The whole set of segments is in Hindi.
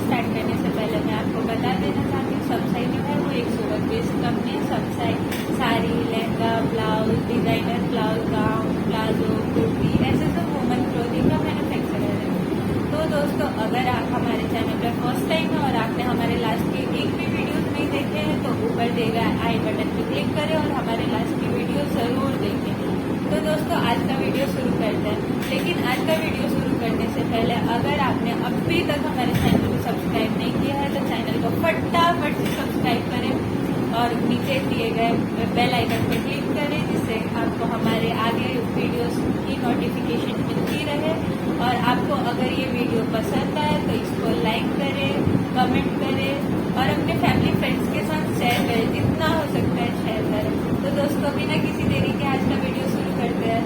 स्टार्ट करने से पहले मैं आपको बता देना चाहती हूँ, समशाई जो है वो एक सूरत बेस्ड कंपनी है। समशाई sari, lehenga, blouse, designer blouse, gown, palazzo, kurti, ऐसे सब वुमन क्लोथिंग का मैन्युफैक्चरर है। तो दोस्तों, अगर आप हमारे चैनल पर फर्स्ट टाइम है और आपने हमारे लास्ट के एक भी वीडियोस नहीं देखे हैं तो ऊपर दिए गए आई बटन पर क्लिक करें और हमारे लास्ट की वीडियो जरूर देखें। तो दोस्तों, आज का वीडियो शुरू करते हैं। लेकिन आज का वीडियो शुरू करने से पहले अगर आपने अभी तक हमारे चैनल को सब्सक्राइब नहीं किया है तो चैनल को फटाफट से सब्सक्राइब करें और नीचे दिए गए बेल आइकन पर क्लिक करें, जिससे आपको हमारे आगे वीडियोस की नोटिफिकेशन मिलती रहे। और आपको अगर ये वीडियो पसंद आए तो इसको लाइक करें, कमेंट करें और अपने फैमिली फ्रेंड्स के साथ शेयर करें, जितना हो सकता है शेयर करें। तो दोस्तों, बिना किसी देरी के आज का वीडियो शुरू करते हैं।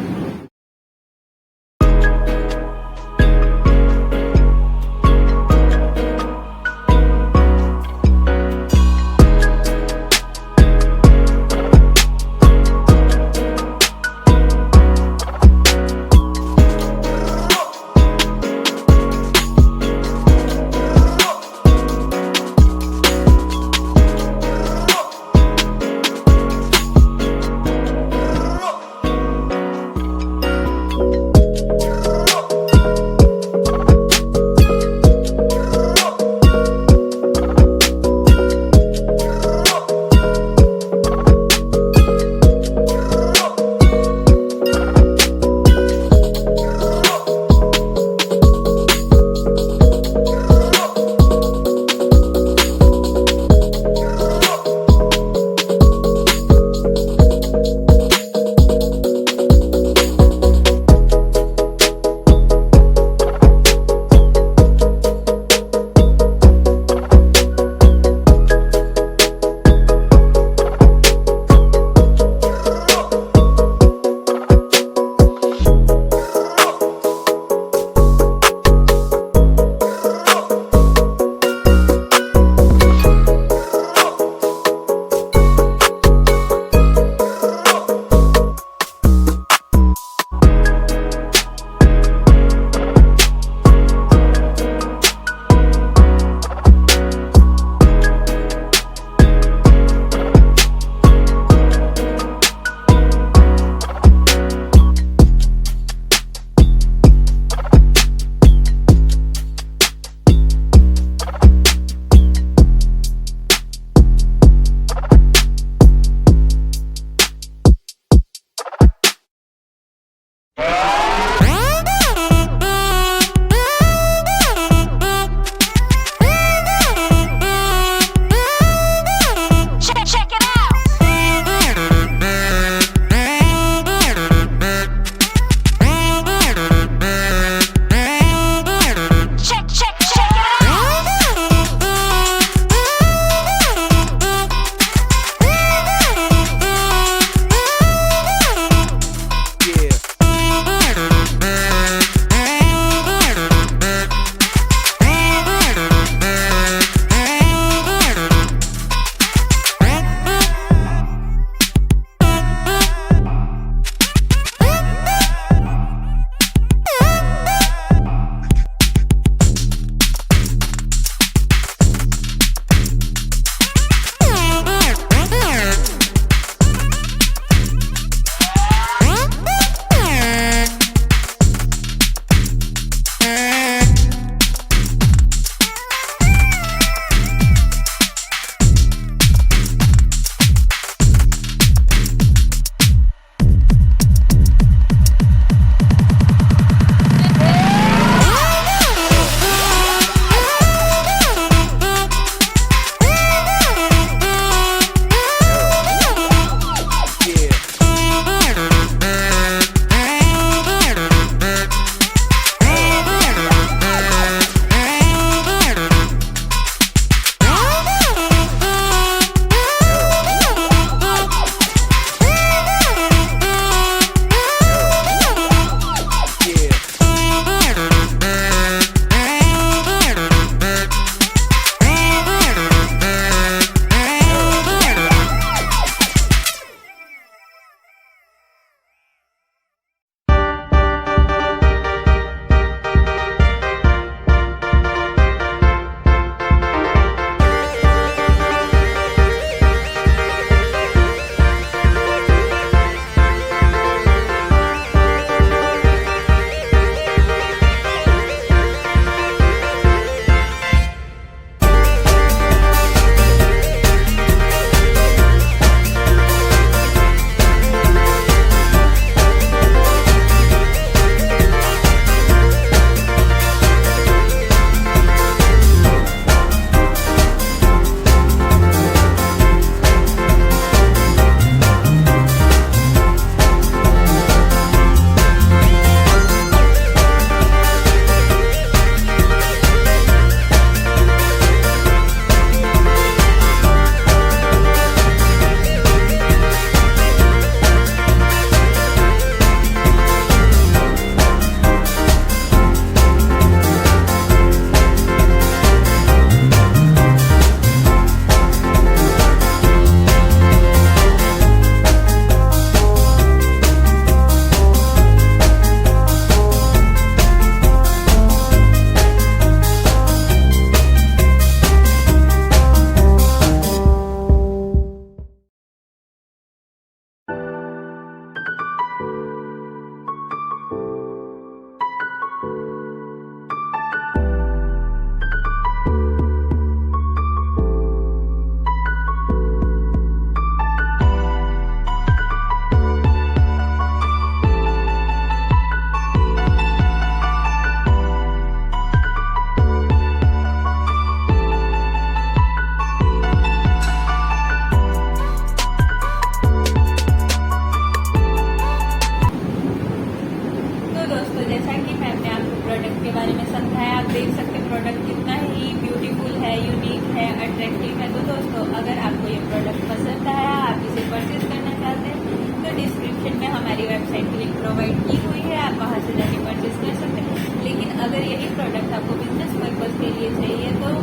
अट्रैक्टिव है। तो दोस्तों अगर आपको ये प्रोडक्ट पसंद आया, आप इसे परचेज करना चाहते हैं तो डिस्क्रिप्शन में हमारी वेबसाइट की लिंक प्रोवाइड की हुई है, आप वहाँ से जाके परचेज कर सकते हैं। लेकिन अगर यही प्रोडक्ट आपको बिजनेस पर्पज के लिए चाहिए तो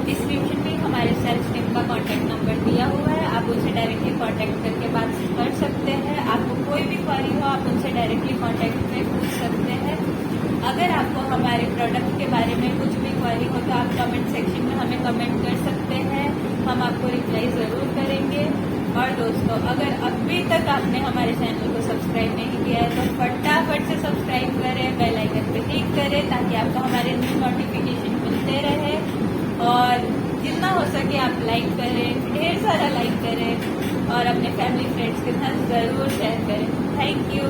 डिस्क्रिप्शन में हमारे सेल्स टीम का कॉन्टैक्ट नंबर दिया हुआ है, आप उनसे डायरेक्टली कॉन्टैक्ट करके बात कर सकते हैं। आपको कोई भी क्वारी हो आप उनसे डायरेक्टली कॉन्टैक्ट में पूछ सकते हैं। अगर आपको हमारे प्रोडक्ट के बारे में कुछ भी क्वारी हो तो आप कमेंट सेक्शन में हमें कमेंट कर सकते हैं, हम आपको रिप्लाई ज़रूर करेंगे। और दोस्तों अगर अभी तक आपने हमारे चैनल को सब्सक्राइब नहीं किया है तो फटाफट से सब्सक्राइब करें, बेल आइकन पे क्लिक करें ताकि आपको हमारे न्यू नोटिफिकेशन मिलते रहे। और जितना हो सके आप लाइक करें, ढेर सारा लाइक करें और अपने फैमिली फ्रेंड्स के साथ ज़रूर शेयर करें। Thank you.